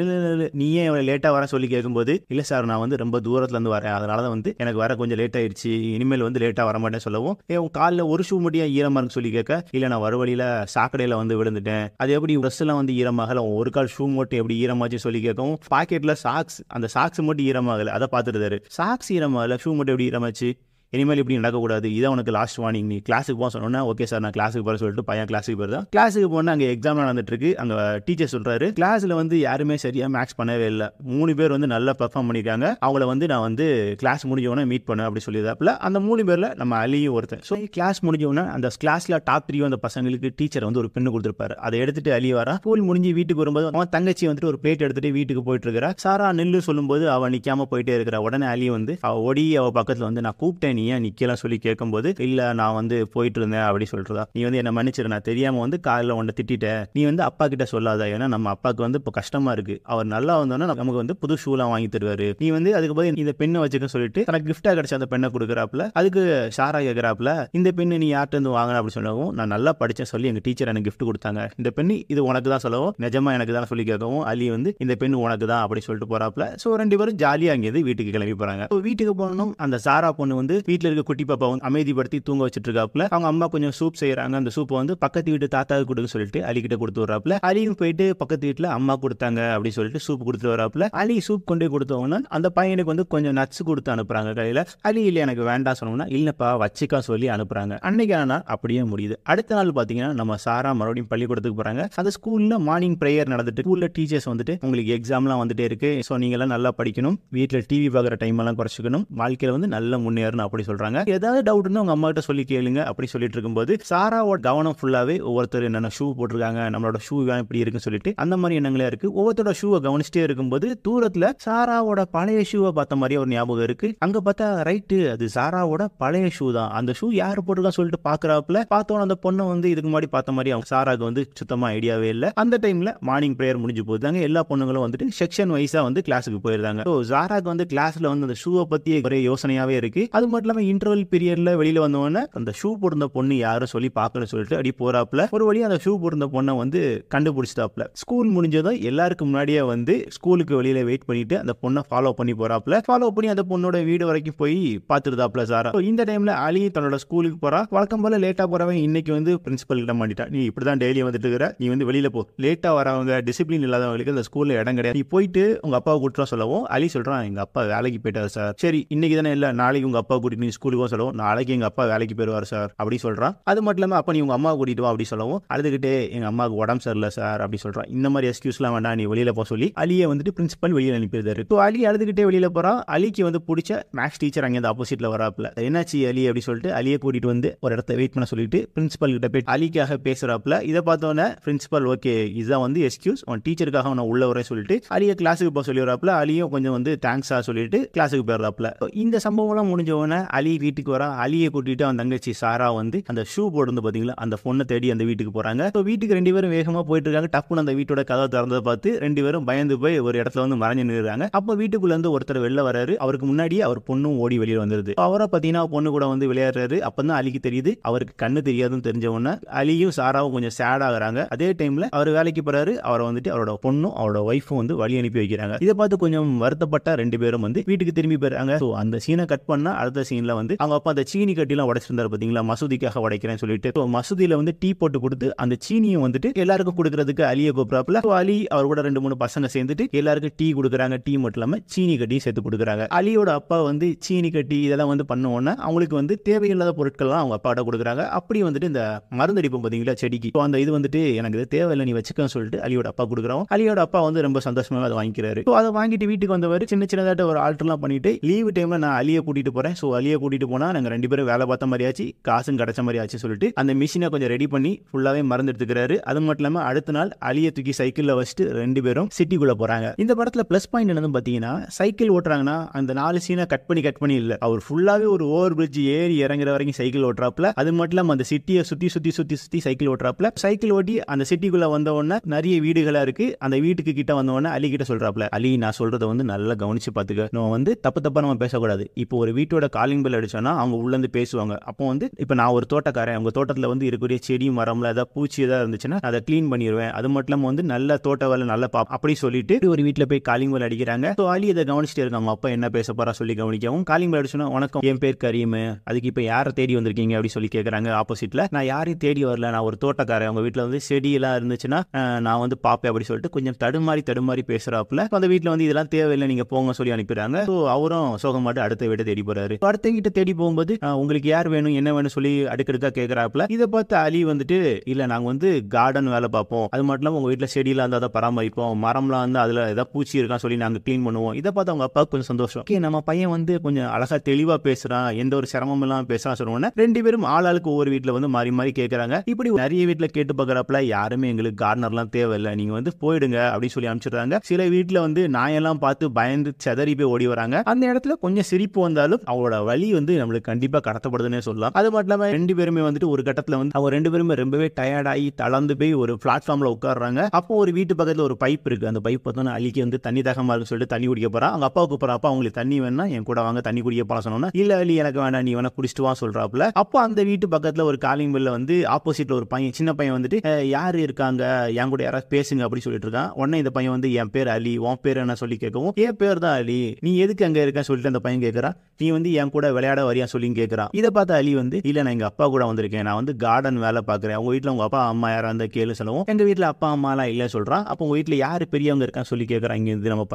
நீ ஏன் லேட்டா வர சொல்லி கேட்கும்போது, இல்ல சார் நான் வந்து ரொம்ப தூரத்துல இருந்து வரேன், அதனாலதான் வந்து எனக்கு வர கொஞ்சம் லேட் ஆயிடுச்சு, இனிமேல் வந்து லேட்டா வர மாட்டேன்னு சொல்லவும், உன் காலில் ஒரு ஷூ மட்டும் ஈரமா இருக்கு சொல்லி கேட்க, இல்ல நான் வர வழியில சாக்கடையில வந்து விழுந்துட்டேன், அது எப்படி ட்ரெஸ் எல்லாம் வந்து ஈரமாகல, ஒரு கால் ஷூ மட்டும் எப்படி ஈரமாச்சு சொல்லி கேட்கவும், பாக்கெட்ல சாக்ஸ், அந்த சாக்ஸ் மட்டும் ஈரமாகல, அதை பார்த்துட்டு சாக்ஸ் ஈரமாகல, ஷூ மட்டும் எப்படி ஈரமாச்சு, இனிமேல் இப்படி நடக்கக்கூடாது, இதான் உனக்கு லாஸ்ட் வார்னிங், நீ கிளாஸுக்கு போக சொன்னோன்னா ஓகே சார் நான் கிளாஸுக்கு போகிற சொல்லிட்டு பையன் கிளாஸுக்கு போயிருந்தான். கிளாஸுக்கு போனால் அங்கே எக்ஸாம் நடந்துட்டு இருக்கு. அங்கே டீச்சர் சொல்கிறாரு, கிளாஸில் வந்து யாருமே சரியாக மேக்ஸ் பண்ணவே இல்லை, 3 பேர் வந்து நல்லா பெர்ஃபார்ம் பண்ணியிருக்காங்க, அவங்கள வந்து நான் வந்து கிளாஸ் முடிஞ்சவொடனே மீட் பண்ணேன் அப்படி சொல்லியிருந்தாப்புல. அந்த 3 பேரில் நம்ம அலியும் ஒருத்தன். ஸோ கிளாஸ் முடிஞ்சவொடனே அந்த கிளாஸில் டாப் 3 அந்த பசங்களுக்கு டீச்சர் வந்து ஒரு பெண்ணு கொடுத்துருப்பாரு. அதை எடுத்துட்டு அலி வரா. ஸ்கூல் முடிஞ்சு வீட்டுக்கு வரும்போது அவன் தங்கச்சி வந்துட்டு ஒரு பிளேட் எடுத்துட்டு வீட்டுக்கு போயிட்டு இருக்கிறா. சாரா நில்லு சொல்லும்போது அவள் நிற்காம போயிட்டே இருக்கிறா. உடனே அலி வந்து அவள் ஓடி அவள் பக்கத்தில் வந்து நான் கூப்பிட்டேன், நீ ஏன் நிற்கலாம் சொல்லி கேட்கும்போது, இல்ல நான் வந்து போயிட்டு இருந்தேன் அப்படி சொல்றதா, நீ வந்து என்ன மன்னிச்சிரு, நான் தெரியாம வந்து காலைல உன்னை திட்டேன், நீ வந்து அப்பா கிட்ட சொல்லாத, ஏன்னா நம்ம அப்பாவுக்கு வந்து இப்போ கஷ்டமா இருக்கு, அவர் நல்லா வந்தோன்னா நமக்கு வந்து புது ஷூலாம் வாங்கி தருவாரு, நீ வந்து அதுக்கு பதில் இந்த பெண்ணை வச்சுக்க சொல்லிட்டு தனக்கு கிஃப்டா கிடைச்ச அந்த பெண்ணை கொடுக்குறாப்புல. அதுக்கு ஷாரா கேட்கிறாப்புல, இந்த பெண்ணு நீ யார்கிட்ட இருந்து வாங்கின அப்படி சொல்லவும், நான் நல்லா படிச்சேன் சொல்லி எங்க டீச்சர் எனக்கு கிஃப்ட் கொடுத்தாங்க, இந்த பெண்ணு இது உனக்கு தான் சொல்லவும், நிஜமா எனக்கு தான் சொல்லி கேட்கவும், அலி வந்து இந்த பெண்ணு உனக்கு தான் அப்படி சொல்லிட்டு போறாப்புல. ஸோ 2 பேரும் ஜாலியா அங்கேருந்து வீட்டுக்கு கிளம்பி போறாங்க. வீட்டுக்கு போகணும். அந்த சாரா பொண்ணு வந்து வீட்டில் இருக்க குட்டி பாப்பா வந்து அமைதிப்படுத்தி தூங்க வச்சிட்டு இருக்காப்புல. அவங்க அம்மா கொஞ்சம் சூப் செய்யறாங்க. அந்த சூப்பை வந்து பக்கத்து வீட்டு தாத்தாவுக்கு கொடுக்க சொல்லிட்டு அலி கிட்ட கொடுத்து வர்றாப்புல. அலியும் போயிட்டு பக்கத்து வீட்டுல அம்மா கொடுத்தாங்க அப்படி சொல்லிட்டு சூப் கொடுத்து வர்றாப்புல. அலி சூப் கொண்டு கொடுத்தவங்க அந்த பையனுக்கு வந்து கொஞ்சம் நட்ஸ் கொடுத்து அனுப்புறாங்க கையில. அலி இல்ல எனக்கு வேண்டாம் சொன்னோம்னா, இல்லப்பா வச்சுக்கா சொல்லி அனுப்புறாங்க. அன்னைக்கான நாள் அப்படியே முடியுது. அடுத்த நாள் பாத்தீங்கன்னா நம்ம சாரா மறுபடியும் பள்ளிக்கூடத்துக்கு போறாங்க. அந்த ஸ்கூல்ல மார்னிங் பிரேயர் நடந்துட்டு ஸ்கூல்ல டீச்சர்ஸ் வந்துட்டு, உங்களுக்கு எக்ஸாம்லாம் வந்துட்டே இருக்கு, ஸோ நீங்க எல்லாம் நல்லா படிக்கணும், வீட்டுல டிவி பார்க்குற டைம் எல்லாம் குறைச்சிக்கணும், வாழ்க்கையில வந்து நல்ல முன்னேறணும் அப்படி சொல்றாங்க. ஏதாவது டவுட் இருந்தா உங்க அம்மா கிட்ட சொல்லி கேளுங்க அப்படி சொல்லிட்டு இருக்கும்போது, சாராவோட கவனம் ஃபுல்லாவே ஒவ்வொருத்தர் என்னென்ன ஷூ போட்டிருக்காங்க, நம்மளோட ஷூ இப்படி இருக்குன்னு சொல்லிட்டு அந்த மாதிரி எண்ணங்களே இருக்கு. ஒவ்வொருத்தரோட ஷூவை கவனிச்சுட்டே இருக்கும்போது தூரத்துல சாராவோட பழைய ஷூவை பார்த்த மாதிரி ஒரு ஞாபகம் இருக்கு. அங்க பார்த்தா ரைட்டு, அது சாராவோட பழைய ஷூ தான். அந்த ஷூ யாரு போட்டிருக்கா சொல்லிட்டு பாக்குறாப்புல. பார்த்தோம் அந்த பொண்ணை வந்து இதுக்கு முன்னாடி பார்த்த மாதிரி அவங்க சாராக்கு வந்து சுத்தமா ஐடியாவே இல்லை. அந்த டைம்ல மார்னிங் பிரேயர் முடிஞ்சு போதாங்க. எல்லா பொண்ணுங்களும் வந்துட்டு செக்ஷன் வைஸா வந்து கிளாஸுக்கு போயிருந்தாங்க. ஸோ சாராக்கு வந்து கிளாஸ்ல வந்து அந்த ஷூவை பத்தி ஒரே யோசனையாவே இருக்கு. அது மட்டும் இல்லாம இன்டர்வல் பீரியட்ல வெளியில வந்தவொடனே அந்த ஷூ போட்டிருந்த பொண்ணு யாரும் சொல்லி பார்க்கணும்னு சொல்லிட்டு அப்படி போறாப்புல. ஒரு வழியா அந்த ஷூ போட்டிருந்த பொண்ணை வந்து கண்டுபிடிச்சிட்டாப்புல. ஸ்கூல் முடிஞ்சதும் எல்லாருக்கும் முன்னாடியே வந்து ஸ்கூலுக்கு வெளியில வெயிட் பண்ணிட்டு அந்த பொண்ணை ஃபாலோ பண்ணி போறாப்புல. ஃபாலோ பண்ணி அந்த பொண்ணோட வீடு வரைக்கும் போய் பார்த்துருதாப்புல சாரா. இந்த டைம்ல அலி தன்னோட ஸ்கூலுக்கு போறா. வழக்கம் போல லேட்டா போறவன் இன்னைக்கு வந்து பிரின்சிபல் கிட்ட மாட்டிட்டா, நீ இப்படிதான் டெய்லி வந்துட்டு இருக்கிற, நீ வந்து வெளியில போ, லேட்டா வரவங்க டிசிப்ளின் இல்லாதவங்களுக்கு அந்த ஸ்கூல்ல இடம் கிடையாது, நீ போயிட்டு உங்க அப்பாவை கூட்டிட்டு சொல்லவும், அலி சொல்றான் எங்க அப்பா வேலைக்கு போயிட்டாரு சார். சரி இன்னைக்கு தானே இல்ல, நாளைக்கு உங்க அப்பா கூட்டிட்டு நீ ஸ்கூலுக்கு சொல்லவும், நாளைக்கு எங்க அப்பா வேலைக்கு போயிருவார் சார் அப்படி சொல்றான். அது மட்டும் இல்லாம அப்ப நீ உங்க அம்மா கூட்டிட்டு வா அப்படி சொல்லவும், அழுதுகிட்டே எங்க அம்மாவுக்கு உடம்பு சரியில்லை சார் அப்படி சொல்றான். இந்த மாதிரி எக்ஸ்கியூஸ்லாம் வேண்டாம், நீ வெளியில போக சொல்லி அலியை வந்துட்டு பிரின்சிபல் வெளியில அனுப்பிடுறாரு. ஸோ அலி அழுதுகிட்டே வெளியில போறான். அலிக்கு வந்து பிடிச்ச மேக்ஸ் டீச்சர் அங்கே ஆப்போசிட்ல வராப்புல. என்னாச்சு அலி அப்படி சொல்லிட்டு அலியை கூட்டிட்டு வந்து ஒரு இடத்த வெயிட் பண்ண சொல்லிட்டு பிரின்சிபல் கிட்ட போய் அலிக்காக பேசுறாப்புல. இதை பார்த்தோன்னே பிரின்சிபல் ஓகே இதுதான் வந்து எக்ஸ்கியூஸ், உன் டீச்சருக்காக நான் உள்ள வரேன் சொல்லிட்டு அலியை கிளாஸுக்கு போக சொல்லி வராப்புல. அலியும் கொஞ்சம் வந்து தேங்க்ஸா சொல்லிட்டு கிளாஸுக்கு போயிடுறாப்புல. இந்த சம்பவம்லாம் முடிஞ்ச உடனே அலி வீட்டுக்கு வரா. அலியை கூட்டிட்டு அவன் தங்கச்சி சாரா வந்து அந்த ஷூ போட்டு பாத்தீங்களா அந்த பொண்ணை தேடி அந்த வீட்டுக்கு போறாங்க. வீட்டுக்கு 2 பேரும் வேகமா போயிட்டு இருக்காங்க. டப்புன்னு அந்த வீட்டோட கதவை திறந்ததை பார்த்து 2 பேரும் பயந்து போய் ஒரு இடத்துல வந்து மறைஞ்சு நிறுறாங்க. அப்ப வீட்டுக்குள்ள இருந்து ஒருத்தர் வெளில வராரு. அவருக்கு முன்னாடியே அவர் பொண்ணும் ஓடி வெளியே வந்துருது. அவரை பாத்தீங்கன்னா பொண்ணு கூட வந்து விளையாடுறாரு. அப்பதான் அலிக்கு தெரியுது அவருக்கு கண்ணு தெரியாதுன்னு தெரிஞ்ச உடனே அலியும் சாராவும் கொஞ்சம் சேட் ஆகுறாங்க. அதே டைம்ல அவர் வேலைக்கு போறாரு. அவரை வந்துட்டு அவரோட பொண்ணும் அவரோட ஒய்ஃபும் வந்து வழி அனுப்பி வைக்கிறாங்க. இதை பார்த்து கொஞ்சம் வருத்தப்பட்ட 2 பேரும் வந்து வீட்டுக்கு திரும்பி போறாங்க. அந்த சீனை கட் பண்ணா அடுத்த சீன்ல வந்து அவங்க அப்பா அந்த சீனி கட்டிலாம் உடைச்சிருந்தாரு பாத்தீங்களா, மசூதிக்காக உடைக்கிறேன்னு சொல்லிட்டு மசூதியில வந்து டீ போட்டு கொடுத்து அந்த சீனியும் வந்துட்டு எல்லாருக்கும் கொடுக்கறதுக்கு அலியை கூப்பிடாப்புல. அலி அவர் கூட 2-3 பசங்க சேர்ந்துட்டு எல்லாருக்கும் டீ கொடுக்குறாங்க. டீ மட்டும் இல்லாம சீனி கட்டியும் சேர்த்து கொடுக்குறாங்க. அலியோட அப்பா வந்து சீனி கட்டி இதெல்லாம் வந்து பண்ண உடனே அவங்களுக்கு வந்து தேவையில்லாத பொருட்கள்லாம் அவங்க அப்பாட்ட கொடுக்குறாங்க. அப்படி வந்துட்டு இந்த மருந்தடிப்போம் பாத்தீங்களா செடிக்கு, அந்த இது வந்துட்டு எனக்கு இது தேவையில்லை நீ வச்சுக்கன்னு சொல்லிட்டு அலியோட அப்பா கொடுக்குறோம். அலியோட அப்பா வந்து ரொம்ப சந்தோஷமாக அதை வாங்கிக்கிறாரு. அதை வாங்கிட்டு வீட்டுக்கு வந்தவர் சின்ன சின்னதாட்ட ஒரு ஆல்டர்லாம் பண்ணிட்டு லீவு டைம்ல நான் அலியை கூட்டிட்டு போறேன். அலியை கூட்டிட்டு போனா நாங்க 2 பேரும் வேலை பார்த்த மாதிரி ஆச்சு, காசும் கிடைச்ச மாதிரி ஆச்சு சொல்லிட்டு அந்த மிஷினை கொஞ்சம் ரெடி பண்ணி ஃபுல்லாவே மருந்து எடுத்துக்கிறாரு. அது மட்டும் இல்லாம அடுத்த நாள் அலியை தூக்கி சைக்கிள்ல வச்சுட்டு 2 பேரும் சிட்டிக்குள்ள போறாங்க. இந்த படத்துல பிளஸ் பாயிண்ட் என்னன்னு பாத்தீங்கன்னா, சைக்கிள் ஓட்டுறாங்கன்னா அந்த 4 சீனை கட் பண்ணி இல்ல, அவர் ஃபுல்லாவே ஒரு ஓவர் பிரிட்ஜ் ஏறி இறங்குற வரைக்கும் சைக்கிள் ஓட்டுறாப்ல. அது மட்டும் இல்லாம அந்த சிட்டியை சுத்தி சைக்கிள் ஓட்டுறாப்ல. சைக்கிள் ஓட்டி அந்த சிட்டிக்குள்ள வந்த உடனே நிறைய வீடுகளா இருக்கு. அந்த வீட்டுக்கு கிட்ட வந்த உடனே அலி கிட்ட சொல்றாப்ல, அலி நான் சொல்றதை வந்து நல்லா கவனிச்சு பாத்துக்க, நம்ம வந்து தப்பா நம்ம பேசக்கூடாது. இப்போ ஒரு வீட்டோட கால் காலிங் பெல் அடிச்சோன்னா அவங்க உள்ளேருந்து பேசுவாங்க. அப்போ வந்து இப்போ நான் ஒரு தோட்டக்காரன், உங்கள் தோட்டத்தில் வந்து இருக்கக்கூடிய செடி மரம்ல ஏதாவது பூச்சி ஏதாவது இருந்துச்சுன்னா அதை க்ளீன் பண்ணிடுவேன், அது மட்டும் இல்லாமல் வந்து நல்ல தோட்ட வேலை நல்ல அப்படி சொல்லிட்டு ஒரு வீட்டில் போய் காலிங் பெல் அடிக்கிறாங்க. ஸோ அலி இதை கவனிச்சுட்டு இருக்காங்க, அப்பா என்ன பேச போறா சொல்லி கவனிக்கவும் காலிங் பெல் அடிச்சோன்னா, வணக்கம், என் பேர் கரீம், அதுக்கு இப்போ யாரை தேடி வந்திருக்கீங்க அப்படி சொல்லி கேட்குறாங்க. ஆப்போசிட்ல, நான் யாரையும் தேடி வரல, நான் ஒரு தோட்டக்காரன், உங்கள் வீட்டில் வந்து செடியெல்லாம் இருந்துச்சுன்னா நான் வந்து பார்ப்பேன் அப்படி சொல்லிட்டு கொஞ்சம் தடுமாறி பேசுறாப்புல. அந்த வீட்டில் வந்து இதெல்லாம் தேவையில்லை, நீங்க போங்க சொல்லி அனுப்பிடுறாங்க. ஸோ அவரும் சோகமாட்டு அடுத்த வீட்டை தேடி போறாரு. அடுத்த கிட்ட தேடி போகும்போது உங்களுக்கு யார் வேணும் என்ன வேணும் சொல்லி அடுக்கடுக்கா கேட்கறாப்புல. இதை பார்த்து அலி வந்துட்டு, இல்ல நாங்க வந்து கார்டன் வேலை பார்ப்போம், அது மட்டும் இல்லாமல் உங்க வீட்டில் செடியெல்லாம் இருந்தால் அதை பராமரிப்போம், மரம்லாம் வந்து அதுல ஏதாவது பூச்சி இருக்கான்னு சொல்லி நாங்க கிளீன் பண்ணுவோம். இதை பார்த்து அவங்க அப்பாவுக்கு கொஞ்சம் சந்தோஷம். ஓகே, நம்ம பையன் வந்து கொஞ்சம் அழகா தெளிவா பேசுறான், எந்த ஒரு சிரமம் இல்லாம பேசுறான் சொல்லுவோம்னா, ரெண்டு பேரும் ஆளுக்கு ஒவ்வொரு வீட்டில் வந்து மாறி மாறி கேட்கறாங்க. இப்படி நிறைய வீட்டில் கேட்டு பார்க்கறப்பல யாருமே எங்களுக்கு கார்டனர்லாம் தேவையில்லை, நீங்க வந்து போயிடுங்க அப்படின்னு சொல்லி அனுப்பிச்சிடுறாங்க. சில வீட்டில் வந்து நாயெல்லாம் பார்த்து பயந்து செதறி போய் ஓடி வராங்க. அந்த இடத்துல கொஞ்சம் சிரிப்பு வந்தாலும் அவளோட வலி வந்து நம்மளுக்கு கண்டிப்பா கடத்தப்படுதுன்னே சொல்லலாம். அது மட்டும் இல்லாம ரெண்டு பேருமே வந்துட்டு ஒரு கட்டத்துல வந்து அவங்க ரெண்டு பேருமே ரொம்பவே டயர்டாகி தளர்ந்து போய் ஒரு பிளாட்ஃபார்ம்ல உட்காடுறாங்க. அப்போ ஒரு வீட்டு பக்கத்துல ஒரு பைப் இருக்கு, அந்த பைப் பார்த்தோன்னா அலிக்கு வந்து தண்ணி தாகமா இருக்குன்னு சொல்லிட்டு தண்ணி குடிக்க போறான். அவங்க அப்பா கூப்பிட்றா, அப்பா உங்களுக்கு தண்ணி வேணா என் கூட வாங்க தண்ணி குடிக்க போலாம் சொன்னோன்னா, இல்ல அலி எனக்கு வேண்டாம், நீ வேணா குடிச்சிட்டு வா சொல்றாப்புல. அப்போ அந்த வீட்டு பக்கத்துல ஒரு காலிங் பெல்ல வந்து ஆப்போசிட்ல ஒரு பையன், சின்ன பையன் வந்துட்டு, யாரு இருக்காங்க என் கூட யாராவது பேசுங்க அப்படி சொல்லிட்டு இருக்கான். உடனே இந்த பையன் வந்து, என் பேர் அலி, உன் பேர் என்ன சொல்லி கேட்கவும், என் பேர் தான் அலி, நீ எதுக்கு அங்க இருக்க சொல்லிட்டு அந்த பையன் கேட்கறான். நீ வந்து என் கூட விளையாட வரியா சொல்லி கேட்கறான். இதை பார்த்து அலி வந்து, இல்ல நான் எங்க அப்பா கூட வந்திருக்கேன், நான் வந்து கார்டன் வேலை பார்க்குறேன், உங்க வீட்டில் உங்க அப்பா அம்மா யாரா இருந்தா கேளு சொல்லவும், எங்க வீட்டில் அப்பா அம்மாலாம் இல்லை சொல்றான். அப்போ உங்க வீட்டில் யாரு பெரியவங்க இருக்கான்னு சொல்லி கேட்கறான். இங்க இருந்து நம்ம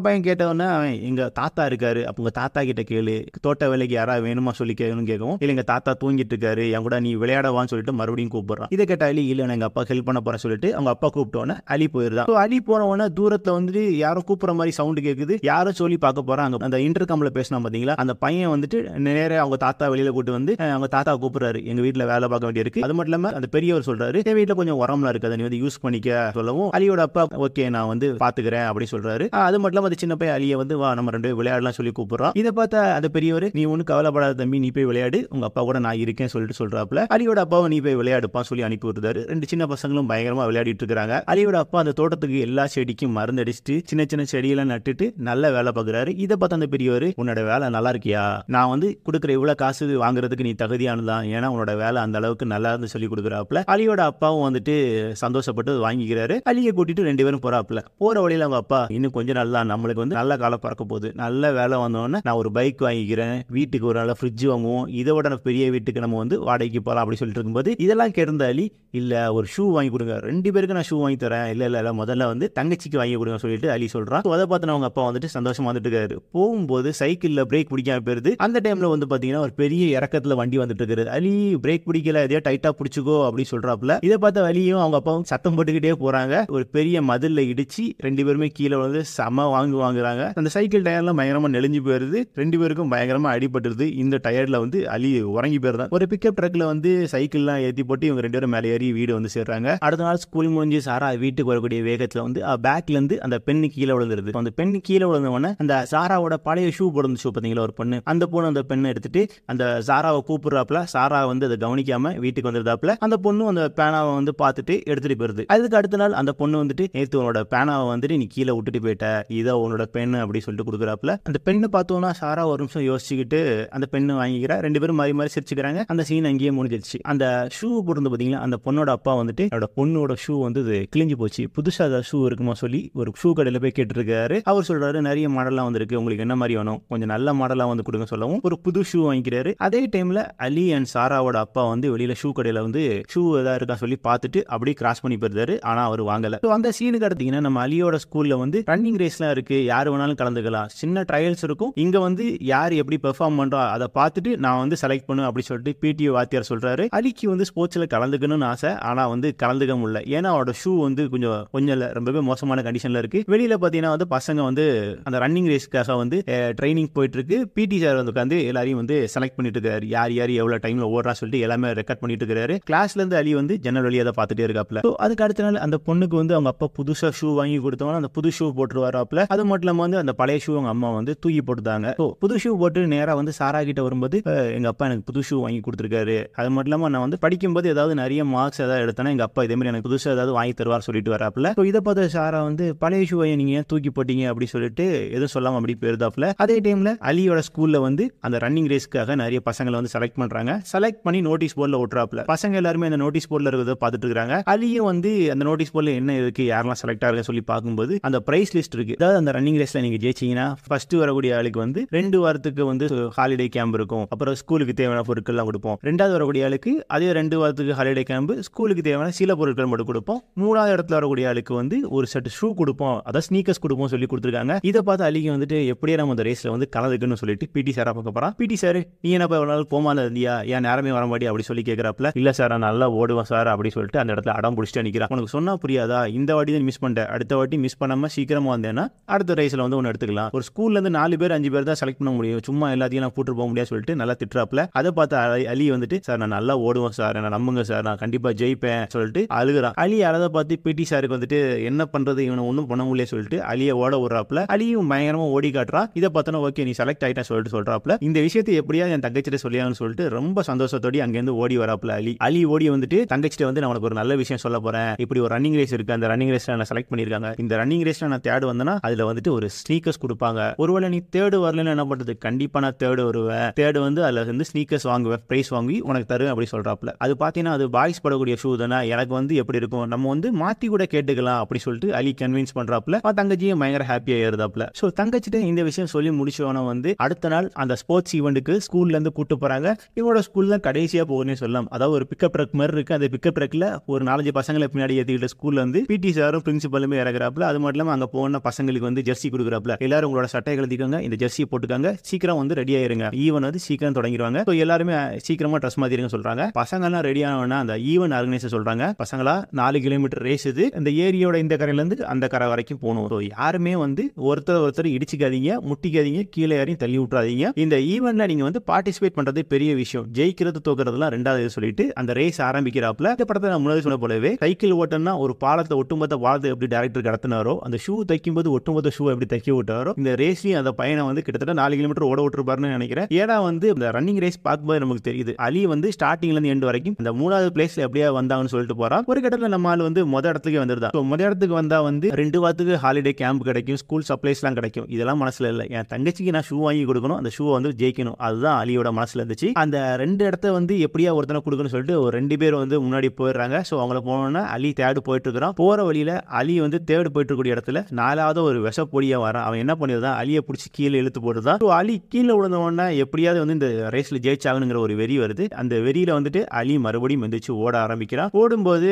பையன் கேட்டவொன்னே, எங்க தாத்தா இருக்காரு, அப்போ உங்க தாத்தா கிட்ட கேளு, தோட்ட வேலைக்கு யாராவது வேணுமா சொல்லி கேட்கவும், இல்லை எங்க தாத்தா தூங்கிட்டு இருக்காரு, என் கூட நீ விளையாடவான்னு சொல்லிட்டு மறுபடியும் கூப்பிடுறான். இதை கேட்ட அலி, இல்லை நான் எங்க அப்பா ஹெல்ப் பண்ண போறேன் சொல்லிட்டு அவங்க அப்பா கூப்பிட்டோன்னே அலி போயிருந்தான். அலி போன உடனே தூரத்துல வந்துட்டு யாரும் கூப்பிடுற மாதிரி சவுண்ட் கேட்குது, யாரும் சொல்லி பார்க்க போறாங்க. அந்த இன்டர்காம்ல பேசினா பாத்தீங்களா, அந்த பையன் வந்துட்டு நேரா அவங்க தாத்தா வெளியில கூட்டு வந்து அவங்க தாத்தா கூப்பிடுறாரு, எங்க வீட்டுல வேலை பார்க்க வேண்டியிருக்கு. அது மட்டும் இல்லாம அந்த பெரியவர் சொல்றாரு, என் வீட்டுல கொஞ்சம் உரம்லாம் இருக்கு, அதை நீ வந்து யூஸ் பண்ணிக்க சொல்லவும், அலியோட அப்பா ஓகே நான் வந்து பாத்துக்கிறேன் அப்படி சொல்றாரு. அது மட்டும் இல்லாம அந்த சின்ன பையன் அலியை வந்து வா நம்ம ரெண்டு விளையாடலாம் சொல்லி கூப்பிடுறான். இதை பார்த்தா அந்த பெரியவர், நீ ஒன்னும் கவலைப்படாத தம்பி, நீ போய் விளையாடு, உங்க அப்பா கூட நான் இருக்கேன் சொல்லிட்டு சொல்றாப்புல. அலியோட அப்பாவை நீ போய் விளையாடுப்பான்னு சொல்லி அனுப்பி விடுறாரு. ரெண்டு சின்ன பசங்களும் பயங்கரமா விளையாடிட்டு இருக்காங்க. அலியோட அப்பா அந்த தோட்டத்துக்கு எல்லா செடிக்கும் மருந்து அடிச்சுட்டு சின்ன சின்ன செடியெல்லாம் நட்டுட்டு நல்ல வேலை பார்க்குறாரு. இதை பார்த்து அந்த பெரியவர், உன்னோட வேலை நல்லா இருக்கியா, நான் வந்து கொடுக்குற இவ்வளவு காசு வாங்குறதுக்கு நீ தகுதியானதான், ஏன்னா உன்னோட வேலை அந்த அளவுக்கு நல்லா இருந்து சொல்லி கொடுக்குறாப்புல. அலியோட அப்பாவும் வந்துட்டு சந்தோஷப்பட்டு வாங்கிக்கிறாரு. அலியை கூட்டிட்டு ரெண்டு பேரும் போறாப்புல. போற வழியில அவங்க அப்பா, இன்னும் கொஞ்ச நாள் தான் நம்மளுக்கு வந்து நல்ல காலம் பறக்க போகுது, நல்ல வேலை வந்தோடனே நான் ஒரு பைக் வாங்கிக்கிறேன், வீட்டுக்கு ஒரு நல்ல ஃப்ரிட்ஜ் வாங்குவோம், இதை விட பெரிய வீட்டுக்கு நம்ம வந்து வாடகைக்கு போகலாம் அப்படி சொல்லிட்டு இருக்கும்போது, இதெல்லாம் கேட்டிருந்த அலி, இல்ல ஒரு ஷூ வாங்கி கொடுங்க, ரெண்டு பேருக்கு நான் ஷூ வாங்கி தரேன், இல்ல முதல்ல வந்து தங்கச்சிக்கு வாங்கி கொடுங்க சொல்லிட்டு அலி சொல்றான். அதை பார்த்து அவங்க அப்பா வந்துட்டு சந்தோஷமா வந்துட்டு இருக்காரு. போகும்போது சைக்கிள்ல பிரேக் பிடிக்காம போயிருது. அந்த டைம்ல வந்து பாத்தீங்கன்னா ஒரு பெரிய இறக்கத்துல வண்டி வந்துட்டு இருக்காரு. அலி பிரேக் பிடிக்கல, எதையோ டைட்டா பிடிச்சுக்கோ அப்படி சொல்றாப்புல. இதை பார்த்த அலியும் அவங்க அப்பாவும் சத்தம் போட்டுக்கிட்டே போறாங்க. ஒரு பெரிய மதில்ல இடிச்சு ரெண்டு பேருமே கீழே வந்து செம வாங்குறாங்க. அந்த சைக்கிள் டயர்லாம் பயங்கரமா நெளிஞ்சு போயிருது, ரெண்டு பேருக்கும் பயங்கரமா அடிபட்டுருது. இந்த டயர்ல வந்து அலி உறங்கி போயிருந்தான். ஒரு பிக்கப் ட்ரக்ல வந்து சைக்கிள்லாம் ஏற்றி போட்டு இவங்க ரெண்டு பேரும் மேலே ஏறி வீடு வந்து சேர்றாங்க. அடுத்த நாள் ஸ்கூல் முடிஞ்சு சாரா வீட்டுக்கு வரக்கூடிய வேகத்தில் வந்து பேக்ல இருந்து அந்த பெண்ணு கீழே விழுந்துருது. அந்த பெண்ணு கீழே விழுந்தவொடனே அந்த சாராவோட பழைய ஷூ போடுச்சு பார்த்தீங்களா ஒரு பொண்ணு, அந்த பொண்ணு அந்த பெண்ணை எடுத்துட்டு அந்த சாராவை கூப்பிடுறாப்புல. சாரா வந்து அதை கவனிக்காம வீட்டுக்கு வந்துருந்தாப்புல. அந்த பொண்ணு அந்த பேனாவை வந்து பார்த்துட்டு எடுத்துட்டு போயிருது. அதுக்கு அடுத்த நாள் அந்த பொண்ணு வந்துட்டு, நேற்று உன்னோட பேனாவை வந்துட்டு நீ கீழே விட்டுட்டு போயிட்ட, இதோ உன்னோட பெண்ணு அப்படி சொல்லிட்டு கொடுக்குறாப்புல. அந்த பெண்ணை பார்த்தோன்னா சாரா ஒரு நிமிஷம் யோசிச்சுக்கிட்டு அந்த பெண்ணு வாங்கிக்கிறா. ரெண்டு பேரும் மாறி மாறி சிரிச்சுக்கிறாங்க. அந்த சீன் அங்கேயே முடிஞ்சிருச்சு. அந்த ஷூ போட்டு பார்த்தீங்களா, அந்த பொண்ணோட அப்பா வந்துட்டு என்னோட பொண்ணோட ஷூ வந்து கிழிஞ்சு போச்சு, புதுசா ஏதாவது ஷூ இருக்குமா சொல்லி ஒரு ஷூ கடையில் போய் கேட்டுருக்காரு. அவர் சொல்றாரு, நிறைய மாடல்லாம் வந்திருக்கு, உங்களுக்கு என்ன மாதிரி வேணும், கொஞ்சம் நல்ல மாடலா வந்து கொடுங்க சொல்லவும் ஒரு புது ஷூ வாங்கிக்கிறாரு. அதே டைம்ல அலி அண்ட் சாராவோட அப்பா வந்து வெளியில ஷூ கடையில வந்து ஷூ ஏதாவது இருக்கா சொல்லி பார்த்துட்டு அப்படியே கிராஸ் பண்ணி போயிருந்தாரு. ஆனா அவர் வாங்கல. அந்த சீனுக்கு எடுத்தீங்கன்னா நம்ம அலியோட ஸ்கூல்ல வந்து ரன்னிங் ரேஸ்லாம் இருக்கு, யாரு வேணாலும் கலந்துக்கலாம், சின்ன ட்ரையல்ஸ் இருக்கும். இங்க வந்து யார் எப்படி பெர்ஃபார்ம் பண்றா அதை பார்த்துட்டு நான் வந்து செலக்ட் பண்ணும் அப்படி சொல்லிட்டு பிடி வாத்தியார் சொல்றாரு. அலிக்கு வந்து ஸ்போர்ட்ஸ்ல கலந்துக்கணும்னு ஆசை, ஆனா வந்து கலந்துக்க முடியல. ஏன்னா அவரோட ஷூ வந்து கொஞ்சம் ரொம்பவே மோசமான கண்டிஷன்ல இருக்கு. வெளியில பாத்தீங்கன்னா வந்து பசங்க வந்து அந்த ரன்னிங் ரேஸ்க்காக வந்து ட்ரைனிங் போயிட்டு இருக்கு. பிடி சார் வந்து உட்காந்து எல்லாரையும் வந்து செலக்ட் பண்ணிட்டு இருக்காரு, யார் யார் எவ்வளவு டைம்ல ஓடுறா சொல்லிட்டு எல்லாமே ரெக்கார்ட் பண்ணிட்டு இருக்காரு. கிளாஸ்ல இருந்து அலி வந்து ஜன்னல் வழியா அதை பார்த்துட்டே இருக்காப்ல. அதுக்கு அடுத்த நாள் அந்த பொண்ணுக்கு வந்து அவங்க அப்பா புதுசா ஷூ வாங்கி கொடுத்தவங்க அந்த புது ஷூ போட்டுருவாராப்ல. அது மட்டும் இல்லாம வந்து அந்த பழைய ஷூ அவங்க அம்மா வந்து தூக்கி போட்டுட்டாங்க. புது ஷூ போட்டு நேரா வந்து சாரா கிட்ட வரும்போது, எங்க அப்பா எனக்கு புது ஷூ வாங்கி கொடுத்துருக்காரு, அது மட்டும் இல்லாம நான் வந்து படிக்கும்போது ஏதாவது நிறைய மார்க்ஸ் ஏதாவது எடுத்தேன்னா எங்க அப்பா இதே மாதிரி எனக்கு புதுசா ஏதாவது வாங்கி தருவார் சொல்லிட்டு வராப்ல. இதை பார்த்து சாரா வந்து பழைய ஷூவை நீங்க ஏன் தூக்கி போட்டீங்க அப்படி சொல்லிட்டு எதுவும் சொல்லாம அப்படி போயிருந்தாப்ல. அதே டைம்ல அலியோட ஸ்கூல்ல வந்து வந்து அந்த ரன்னிங் ரேஸ்க்காக நிறைய பசங்களை வந்து செலக்ட் பண்றாங்க. செலக்ட் பண்ணி நோட்டீஸ் போர்டில் ஒட்டுறாப்ல. பசங்க எல்லாருமே அந்த நோட்டீஸ் போர்டில் இருக்கிறத பார்த்துட்டு இருக்காங்க. அலியும் வந்து அந்த நோட்டீஸ் போர்டில் என்ன இருக்கு, யாரெல்லாம் செலக்ட் ஆகுதுன்னு சொல்லி பார்க்கும்போது அந்த பிரைஸ் லிஸ்ட் இருக்கு. அதாவது அந்த ரன்னிங் ரேஸ்ல நீங்க ஜெயிச்சீங்கன்னா ஃபர்ஸ்ட் வரக்கூடிய ஆளுக்கு வந்து 2 வாரத்துக்கு வந்து ஹாலிடே கேம்ப் இருக்கும். அப்புறம் ஸ்கூலுக்கு தேவையான பொருட்கள்லாம் கொடுப்போம். 2வது வரக்கூடிய ஆளுக்கு அதே 2 வாரத்துக்கு ஹாலிடே கேம்ப், ஸ்கூலுக்கு தேவையான சில பொருட்கள் மட்டும் கொடுப்போம். 3வது இடத்துல வரக்கூடிய ஆளுக்கு வந்து ஒரு செட் ஷூ கொடுப்போம், அதாவது ஸ்னீக்கர்ஸ் கொடுப்போம் சொல்லி கொடுத்துருக்காங்க. இதை பார்த்து அலிக்கு வந்துட்டு எப்படியே நம்ம அந்த ரேஸ்ல வந்து கலந்துக்குன்னு சொல்லிட்டு பிடி சாரா பார்க்க போறான். பிடி சார், நீ என்னப்பா ஒரு நாள் போமால இருந்தியா, ஏன் நேரமே வர மாட்டி அப்படி சொல்லி கேட்கறாப்ல. இல்ல சார் நான் நல்லா ஓடுவேன் சார் அப்படி சொல்லிட்டு அந்த இடத்துல அடம் பிடிச்சிட்டு நிற்கிறான். உனக்கு சொன்னா புரியாதா, இந்த வாட்டி தான் மிஸ் பண்ணிட்டேன், அடுத்த வாட்டி மிஸ் பண்ணாம சீக்கிரமா வந்தேன்னா அடுத்த ரேஸ்ல வந்து ஒன்று எடுத்துக்கலாம். ஒரு ஸ்கூல்ல இருந்து 4 பேர் 5 பேர் தான் செலக்ட் பண்ண முடியும், சும்மா எல்லாத்தையும் நான் கூட்டு போக முடியாது சொல்லிட்டு நல்லா திட்டுறாப்ல. அதை பார்த்து அலி வந்துட்டு சார் நான் நல்லா ஓடுவேன் சார், என்ன நம்புங்க சார், நான் கண்டிப்பா ஜெயிப்பேன் சொல்லிட்டு அழுகுறான். அலி அழதை பார்த்து பிடி சாருக்கு வந்துட்டு என்ன பண்றது, இவனை ஒன்றும் பண்ண முடியல சொல்லிட்டு அலியை ஓட விடுறாப்ல. அலியும் பயங்கரமா ஓடி காட்டுறான். இதை பார்த்தோன்னா ஓகே நீ செலக்ட் ஆயிட்டா சொல்லிட்டு சொல்றாப்ல. இந்த விஷயத்தை எப்படியா என் தங்கச்சிட்ட சொல்லியான்னு சொல்லிட்டு ரொம்ப சந்தோஷத்தோடி அங்கேருந்து ஓடி வராப்ல. அலி ஓடி வந்துட்டு தங்கச்சிட்ட வந்து நான் உனக்கு ஒரு நல்ல விஷயம் சொல்ல போறேன், இப்படி ஒரு ரன்னிங் ரேஸ் இருக்கு, அந்த ரன்னிங் ரேஸ்ல நான் செலக்ட் பண்ணிருக்காங்க, இந்த ரன்னிங் ரேஸ்ல நான் தேர்ட் வந்தேன்னா அதுல வந்துட்டு ஒரு ஸ்னீக்கர்ஸ் கொடுப்பாங்க, ஒருவேளை நீ தேர்டு வரலன்னு என்ன பண்றது, கண்டிப்பா நான் தேர்டு வருவேன், தேர்டு வந்து அதுல வந்து ஸ்னீக்கர்ஸ் வாங்குவேன், பிரைஸ் வாங்கி உனக்கு தருவேன் அப்படி சொல்றாப்ல. அது பாத்தீங்கன்னா அது பாய்ஸ் படக்கூடிய ஷூ தானே, எனக்கு வந்து எப்படி இருக்கும், நம்ம வந்து மாத்தி கூட கேட்டுக்கலாம் அப்படி சொல்லிட்டு அலி கன்வின்ஸ் பண்றாப்ல. தங்கச்சியும் பயங்கர ஹாப்பியா ஏறுதாப்ல. சோ தங்கச்சிட்ட இந்த விஷயம் சொல்லி முடிச்சவன வந்து அடுத்த நாள் அந்த ஸ்போர்ட்ஸ் ஈவெண்ட்டுக்கு ஸ்கூல்ல இருந்து கூட்டு போறாங்க. இவனோட ஸ்கூல்ல கடைசியா போகணும்னு சொல்லலாம். அதாவது ஒரு பிக்கப் ட்ரக் மாதிரி இருக்கு. அந்த பிக்கப் ட்ரக்ல ஒரு 4-5 பசங்களை பின்னாடி ஏற்றிக்கிட்ட ஸ்கூல்ல வந்து பிடி சாரும் பிரின்சிபலுமே இறங்குறாப்ல. அது மட்டும் இல்லாம அங்க போன பசங்களுக்கு வந்து ஜெர்சி கொடுக்குறாப்ல. எல்லாரும் உங்களோட சட்டை கழுத்திக்கோங்க, இந்த ஜெர்சி போட்டுக்காங்க, சீக்கிரம் வந்து ரெடி ஆயிருங்க, ஈவன் வந்து சீக்கிரம் தொடங்கிடுவாங்க. ஸோ எல்லாருமே சீக்கிரமா ட்ரெஸ் மாத்திருங்க சொல்றாங்க. பசங்க எல்லாம் ரெடி ஆனவனா அந்த ஈவன் ஆர்கனைசர் சொல்றாங்க, பசங்களா 4 கிலோமீட்டர் ரேஸ் இது, இந்த ஏரியோட இந்த கரையில இருந்து அந்த கரை வரைக்கும் போகணும். ஸோ யாருமே வந்து ஒருத்தர் இடிச்சுக்காதீங்க, முட்டிக்காதீங்க, கீழே யாரையும் தள்ளி விட்டுறாதீங்க. இந்த ஈவென்ட்ல நீங்க வந்து பார்ட்டிசிபேட் பண்றதே பெரிய விஷயம், ஜெயிக்கிறது தோக்குறதுலாம் ரெண்டாவது சொல்லிட்டு அந்த ரேஸ் ஆரம்பிக்கிறாப்ல. இந்த படத்தை நான் முன்னாடி சொன்ன போலவே சைக்கிள் ஓட்டம்னா ஒரு பாலத்தை ஒட்டுமொத்த பாலத்தை எப்படி டைரக்டர் கடத்தினாரோ, அந்த ஷூ தைக்கும் போது ஒட்டுமொத்த ஷூ எப்படி தைக்க விட்டாரோ, இந்த ரேஸ்லயும் அந்த பையனை வந்து கிட்டத்தட்ட 4 கிலோமீட்டர் ஓட விட்டுருப்பாருன்னு நினைக்கிறேன். ஏன்னா வந்து இந்த ரன்னிங் ரேஸ் பார்க்கும்போது நமக்கு தெரியுது அலி வந்து ஸ்டார்டிங்ல இருந்து எண்ட் வரைக்கும் இந்த 3வது பிளேஸ்ல எப்படியா வந்தாங்கன்னு சொல்லிட்டு போறான். ஒரு கட்டத்தில் நம்ம ஆள் வந்து மொத இடத்துக்கு வந்துருதா. மொத இடத்துக்கு வந்தா வந்து 2 வாரத்துக்கு ஹாலிடே கேம்ப் கிடைக்கும், ஸ்கூல் சப்ளைஸ்லாம் கிடைக்கும். இதெல்லாம் மனசுல இல்லை, என் தங்கச்சிக்கு நான் ஷூ வாங்கி கொடுக்கணும், அந்த ஷூ வந்து ஜெயிக்கணும், அதுதான் அலியோட மனசுல இருந்துச்சு. அந்த 2 இடத்த வந்து எப்படியா ஒருத்தனை கொடுக்கணும்னு சொல்லிட்டு ஒரு 2 பேர் வந்து முன்னாடி போயிடுறாங்க. ஸோ அவங்கள போனோம்னா அலி தேர்டு போயிட்டு இருக்கிறான். போற வழியில அலி வந்து தேர்டு போயிட்டு இருக்கக்கூடிய இடத்துல 4வது ஒரு விஷப்பொடியா வரான். அவன் என்ன பண்ணிருந்தான், அலியை பிடிச்சி கீழே இழுத்து போட்டுதான். ஸோ அலி கீழே விழுந்தவொடனே எப்படியாவது வந்து இந்த ரேஸ்ல ஜெயிச்சாகணுங்கிற ஒரு வெறி வருது. அந்த வெறியில வந்துட்டு அலி மறுபடியும் எந்திரிச்சு ஓட ஆரம்பிக்கிறான். ஓடும்போது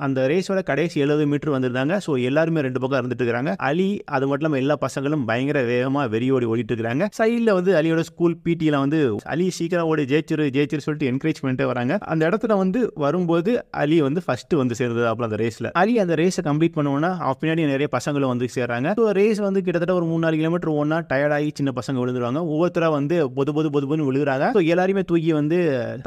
அந்த ரேஸோட கடைசி 70 மீட்டர் வந்திருந்தாங்க. ஸோ எல்லாருமே 2 பக்கம் இருந்துட்டு இருக்காங்க. அலி அது மட்டும் இல்லாம எல்லா பசங்களும் பயங்கர வேகமா வெறியோடி ஓடிட்டு இருக்காங்க. சைட்ல வந்து அலியோட ஸ்கூல் பிடில வந்து அலி சீக்கிரம் ஓடி ஜெயிச்சிரு சொல்லிட்டு என்கரேஜ் பண்ணிட்டே வராங்க. அந்த இடத்துல வந்து வரும்போது அலி வந்து ஃபர்ஸ்ட் வந்து சேர்ந்தது அந்த ரேஸ்ல. அலி அந்த ரேஸை கம்ப்ளீட் பண்ணுவோம்னா பின்னாடி நிறைய பசங்களும் வந்து சேர்றாங்க. ரேஸ் வந்து கிட்டத்தட்ட ஒரு 3-4 கிலோமீட்டர் ஓடனா டயர்ட் ஆகி சின்ன பசங்க விழுந்துருவாங்க. ஒவ்வொருத்தரா வந்து பொதுன்னு விழுகுறாங்க. எல்லாருமே தூக்கி வந்து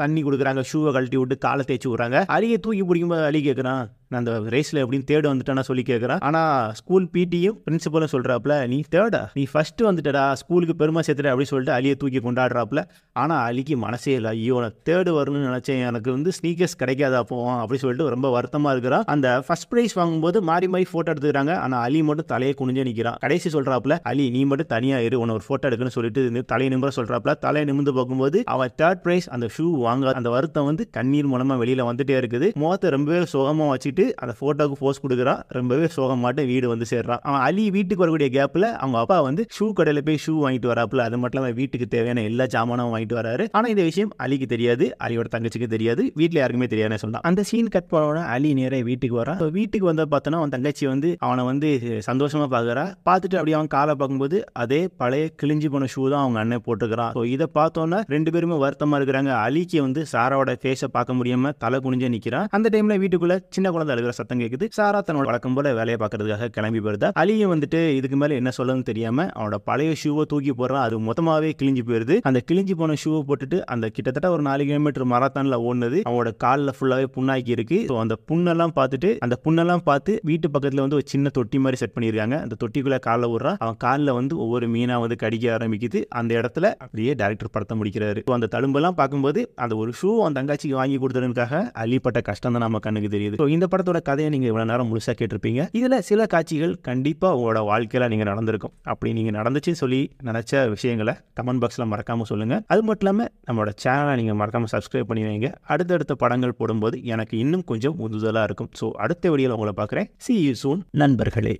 தண்ணி கொடுக்குறாங்க, ஷூவை கழட்டி விட்டு காலை தேய்ச்சி விடுறாங்க. அலியை தூக்கி பிடிக்கும்போது அலி கேட்கறான், நான் அந்த ரேஸ்ல எப்படின்னு தேர்டு வந்துட்டேன்னா சொல்லி கேட்கறான். ஆனா ஸ்கூல் பிடியும் பிரின்சிபலும் சொல்றாப்ல, நீ தேர்டா, நீ ஃபர்ஸ்ட் வந்துட்டடா, ஸ்கூலுக்கு பெருமை சேர்த்துட அப்படின்னு சொல்லிட்டு அலியை தூக்கி கொண்டாடுறாப்ல. ஆனா அலிக்கு மனசே இல்லை, ஐயோ நான் தேர்டு வரணும்னு நினைச்சேன், எனக்கு வந்து ஸ்னீக்கர்ஸ் கிடைக்காதா போவோம் அப்படின்னு சொல்லிட்டு ரொம்ப வருத்தமா இருக்கிறான். அந்த ஃபர்ஸ்ட் பிரைஸ் வாங்கும்போது மாறி போட்டோ எடுத்துக்கிறாங்க. ஆனா அலி மட்டும் தலையை குனிஞ்சே நிற்கிறான். கடைசி சொல்றாப்ல, அலி நீ மட்டும் தனியா இரு, உன ஒரு போட்டோ எடுக்கணும்னு சொல்லிட்டு தலையை நிமிர சொல்றாப்ல. தலையை நிமிர்ந்து பார்க்கும்போது அவன் தேர்ட் பிரைஸ் அந்த ஷூ வாங்க அந்த வருத்தம் வந்து கண்ணீர் மூலமா வெளியில வந்துட்டே இருக்குது. முகத்தை ரொம்பவே சோகமா வச்சுட்டு அந்த போட்டோக்கு போஸ் கொடுக்குறான். ரொம்பவே சோகமாட்ட வீடு வந்து சேர்றான். அவன் அலி வீட்டுக்கு வரக்கூடிய கேப்ல அவங்க அப்பா வந்து ஷூ கடையில போய் ஷூ வாங்கிட்டு வராப்புல. அது மட்டும் இல்லாம வீட்டுக்கு தேவையான எல்லா சாமானும் வாங்கிட்டு வராரு. ஆனா இந்த விஷயம் அலிக்கு தெரியாது, அலியோட தங்கச்சிக்கு தெரியாது, வீட்டுல யாருக்குமே தெரியாதுன்னு சொன்னான். அந்த சீன் கட் பண்ணோட அலி நேரே வீட்டுக்கு வரான். வீட்டுக்கு வந்த பார்த்தோன்னா அவன் தங்கச்சி வந்து அவனை வந்து சந்தோஷமா பாக்குறா. பார்த்துட்டு அப்படியே அவன் காலை பார்க்கும்போது அதே பழைய கிழிஞ்சி போன ஷூ தான் அவங்க அண்ணன் போட்டுக்கிறான். இதை பார்த்தோன்னா 2 பேருமே வருத்தமா இருக்கிறாங்க. அலிக்கு வந்து சாராவோட ஃபேஸை பார்க்க முடியாம தலை குனிஞ்சே நிக்கிறான். அந்த டைம்ல வீட்டுக்குள்ள சின்ன குழந்தை அழுகிற சத்தம் கேக்குது. சாரா தன்னோட வழக்கம் போல வேலையை பார்க்கறதுக்காக கிளம்பி போயிருந்தா. அலியும் வந்துட்டு இதுக்கு மேல என்ன சொல்லணும்னு தெரியாம அவனோட பழைய ஷூவை தூக்கி போடுறான். அது மொத்தமாவே கிழிஞ்சு போயிருது. அந்த கிழிஞ்சு போன ஷூவை போட்டுட்டு அந்த கிட்டத்தட்ட ஒரு 4 கிலோமீட்டர் மராத்தான்ல ஓடுனது அவனோட காலில் ஃபுல்லாவே புண்ணாக்கி இருக்கு. அந்த புண்ணெல்லாம் பார்த்து வீட்டு பக்கத்துல வந்து ஒரு சின்ன தொட்டி மாதிரி செட் பண்ணிருக்காங்க. அந்த தொட்டிக்குள்ள காலில் விடுறான். அவன் காலில் வந்து ஒவ்வொரு மீனா வந்து கடிக்க ஆரம்பிக்குது. அந்த இடத்துல அப்படியே டைரக்டர் படத்தை முடிக்கிறாரு. அந்த தழும்பெல்லாம் பார்க்கும்போது அந்த ஒரு ஷூ அந்த தங்காச்சிக்கு வாங்கி கொடுத்ததுக்காக அலிப்பட்ட கஷ்டம் தான் நம்ம கண்ணுக்கு தெரியுது. இந்த படத்தோட கதையை நீங்கள் இவ்வளோ நேரம் முழுசாக கேட்டிருப்பீங்க. இதில் சில காட்சிகள் கண்டிப்பாக உங்களோட வாழ்க்கையில் நீங்கள் நடந்திருக்கும். அப்படி நீங்கள் நடந்துச்சுன்னு சொல்லி நினச்ச விஷயங்களை கமெண்ட் பாக்ஸில் மறக்காமல் சொல்லுங்கள். அது மட்டும் இல்லாமல் நம்மளோட சேனலை நீங்கள் மறக்காமல் சப்ஸ்கிரைப் பண்ணி வைங்க. அடுத்தடுத்த படங்கள் போடும்போது எனக்கு இன்னும் கொஞ்சம் உந்துதலாக இருக்கும். ஸோ அடுத்த வீடியோவில் உங்களை பார்க்குறேன். See you soon நண்பர்களே.